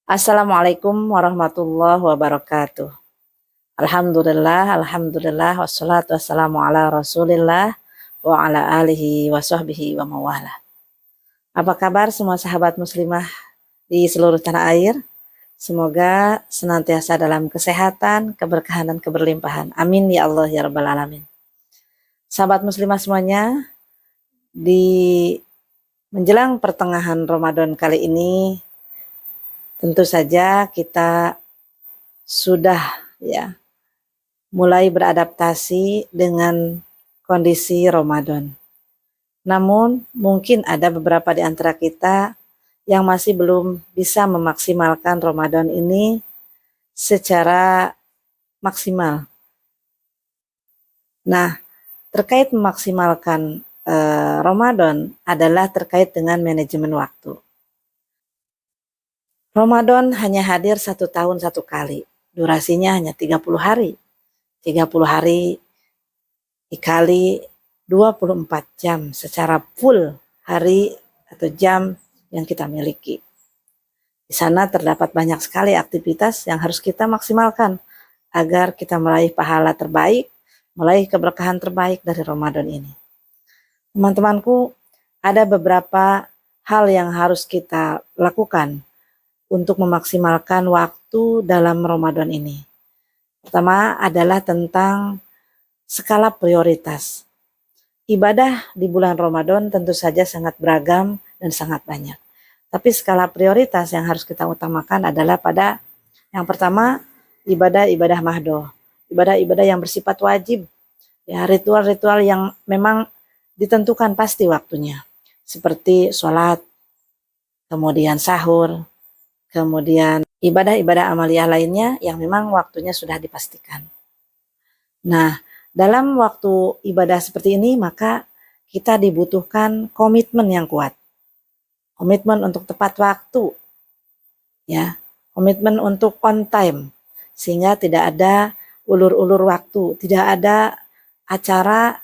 Assalamualaikum warahmatullahi wabarakatuh. Alhamdulillah, wassalatu wassalamu ala rasulillah wa ala alihi wa sahbihi wa mawala. Apa kabar semua sahabat muslimah di seluruh tanah air? Semoga senantiasa dalam kesehatan, keberkahan, dan keberlimpahan. Amin ya Allah ya Rabbal Alamin. Sahabat muslimah semuanya, di menjelang pertengahan Ramadan kali ini, tentu saja kita sudah mulai beradaptasi dengan kondisi Ramadan. Namun mungkin ada beberapa di antara kita yang masih belum bisa memaksimalkan Ramadan ini secara maksimal. Nah, terkait memaksimalkan Ramadan adalah terkait dengan manajemen waktu. Ramadan hanya hadir 1 tahun 1 kali. Durasinya hanya 30 hari. 30 hari dikali 24 jam secara full hari atau jam yang kita miliki. Di sana terdapat banyak sekali aktivitas yang harus kita maksimalkan agar kita meraih pahala terbaik, meraih keberkahan terbaik dari Ramadan ini. Teman-temanku, ada beberapa hal yang harus kita lakukan untuk memaksimalkan waktu dalam Ramadan ini. Pertama adalah tentang skala prioritas. Ibadah di bulan Ramadan tentu saja sangat beragam dan sangat banyak. Tapi skala prioritas yang harus kita utamakan adalah pada yang pertama, ibadah-ibadah mahdoh. Ibadah-ibadah yang bersifat wajib. Ya, ritual-ritual yang memang ditentukan pasti waktunya. Seperti sholat, kemudian sahur, kemudian ibadah-ibadah amaliyah lainnya yang memang waktunya sudah dipastikan. Nah, dalam waktu ibadah seperti ini maka kita dibutuhkan komitmen yang kuat. Komitmen untuk tepat waktu. Ya, komitmen untuk on time sehingga tidak ada ulur-ulur waktu, tidak ada acara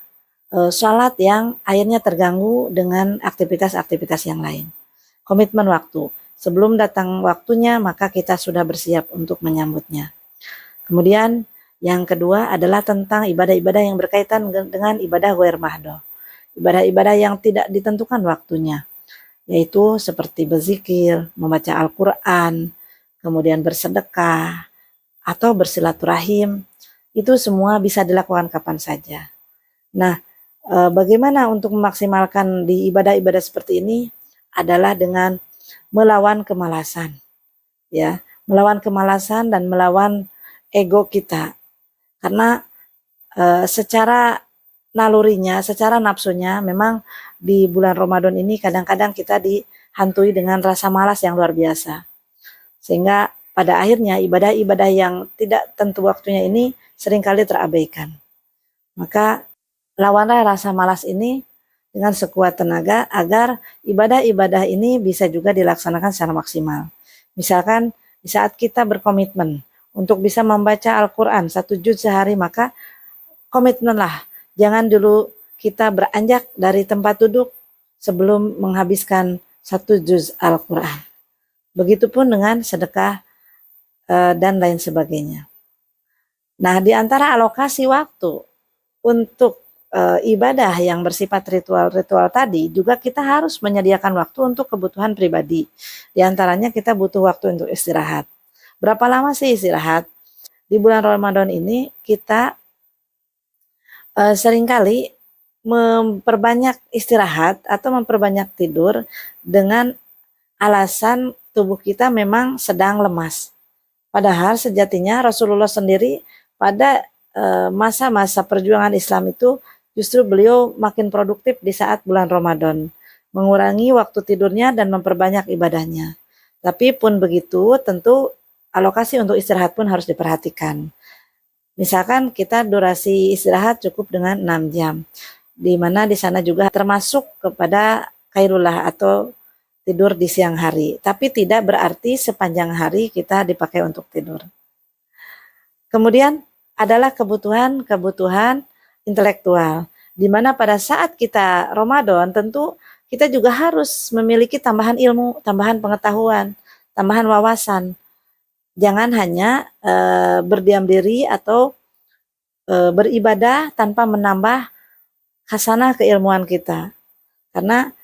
sholat yang akhirnya terganggu dengan aktivitas-aktivitas yang lain. Komitmen waktu. Sebelum datang waktunya, maka kita sudah bersiap untuk menyambutnya. Kemudian yang kedua adalah tentang ibadah-ibadah yang berkaitan dengan ibadah ghair mahdoh. Ibadah-ibadah yang tidak ditentukan waktunya, yaitu seperti berzikir, membaca Al-Quran, kemudian bersedekah, atau bersilaturahim. Itu semua bisa dilakukan kapan saja. Nah, bagaimana untuk memaksimalkan di ibadah-ibadah seperti ini adalah dengan melawan kemalasan, ya, melawan kemalasan dan melawan ego kita, karena secara nalurinya, secara nafsunya, memang di bulan Ramadan ini kadang-kadang kita dihantui dengan rasa malas yang luar biasa, sehingga pada akhirnya ibadah-ibadah yang tidak tentu waktunya ini seringkali terabaikan. Maka lawanlah rasa malas ini dengan sekuat tenaga agar ibadah-ibadah ini bisa juga dilaksanakan secara maksimal. Misalkan di saat kita berkomitmen untuk bisa membaca Al-Quran 1 juz sehari, maka komitmenlah. Jangan dulu kita beranjak dari tempat duduk sebelum menghabiskan 1 juz Al-Quran. Begitupun dengan sedekah dan lain sebagainya. Nah, di antara alokasi waktu untuk ibadah yang bersifat ritual-ritual tadi, juga kita harus menyediakan waktu untuk kebutuhan pribadi. Di antaranya kita butuh waktu untuk istirahat. Berapa lama sih istirahat? Di bulan Ramadan ini kita seringkali memperbanyak istirahat atau memperbanyak tidur dengan alasan tubuh kita memang sedang lemas. Padahal sejatinya Rasulullah sendiri pada masa-masa perjuangan Islam itu justru beliau makin produktif di saat bulan Ramadan, mengurangi waktu tidurnya dan memperbanyak ibadahnya. Tapi pun begitu, tentu alokasi untuk istirahat pun harus diperhatikan. Misalkan kita durasi istirahat cukup dengan 6 jam, di mana di sana juga termasuk kepada qailullah atau tidur di siang hari. Tapi tidak berarti sepanjang hari kita dipakai untuk tidur. Kemudian adalah kebutuhan intelektual, di mana pada saat kita Ramadan tentu kita juga harus memiliki tambahan ilmu, tambahan pengetahuan, tambahan wawasan. Jangan hanya berdiam diri atau beribadah tanpa menambah hasanah keilmuan kita. Karena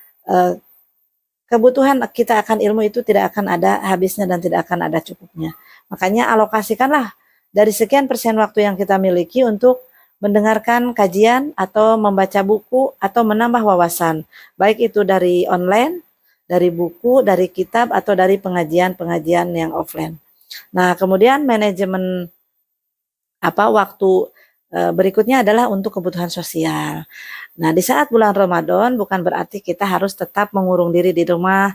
kebutuhan kita akan ilmu itu tidak akan ada habisnya dan tidak akan ada cukupnya. Makanya alokasikanlah dari sekian persen waktu yang kita miliki untuk mendengarkan kajian atau membaca buku atau menambah wawasan. Baik itu dari online, dari buku, dari kitab, atau dari pengajian-pengajian yang offline. Nah, kemudian manajemen waktu berikutnya adalah untuk kebutuhan sosial. Nah, di saat bulan Ramadan bukan berarti kita harus tetap mengurung diri di rumah,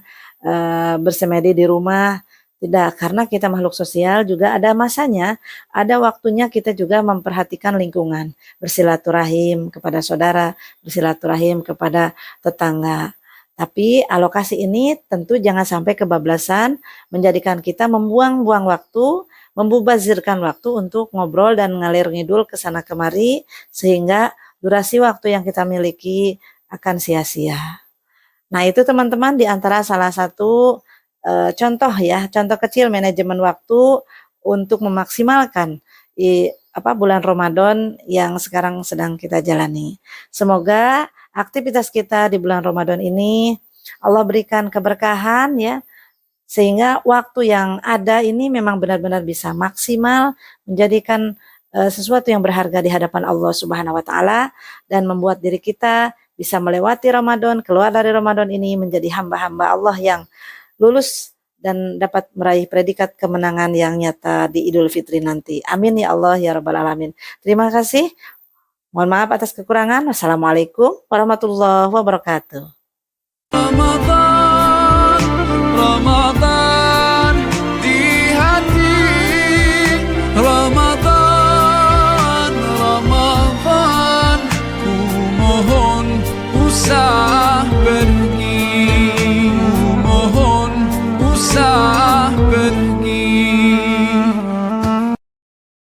bersemedi di rumah. Tidak, karena kita makhluk sosial juga ada masanya, ada waktunya kita juga memperhatikan lingkungan, bersilaturahim kepada saudara, bersilaturahim kepada tetangga. Tapi alokasi ini tentu jangan sampai kebablasan, menjadikan kita membuang-buang waktu, membubazirkan waktu untuk ngobrol dan ngalir ngidul ke sana kemari, sehingga durasi waktu yang kita miliki akan sia-sia. Nah, itu teman-teman di antara salah satu contoh kecil manajemen waktu untuk memaksimalkan bulan Ramadan yang sekarang sedang kita jalani. Semoga aktivitas kita di bulan Ramadan ini Allah berikan keberkahan ya, sehingga waktu yang ada ini memang benar-benar bisa maksimal menjadikan sesuatu yang berharga di hadapan Allah Subhanahu wa taala dan membuat diri kita bisa melewati Ramadan, keluar dari Ramadan ini menjadi hamba-hamba Allah yang lulus dan dapat meraih predikat kemenangan yang nyata di Idul Fitri nanti. Amin ya Allah ya Rabbal Alamin. Terima kasih. Mohon maaf atas kekurangan. Wassalamualaikum warahmatullahi wabarakatuh. Ramadan, Ramadan di hati Ramadan.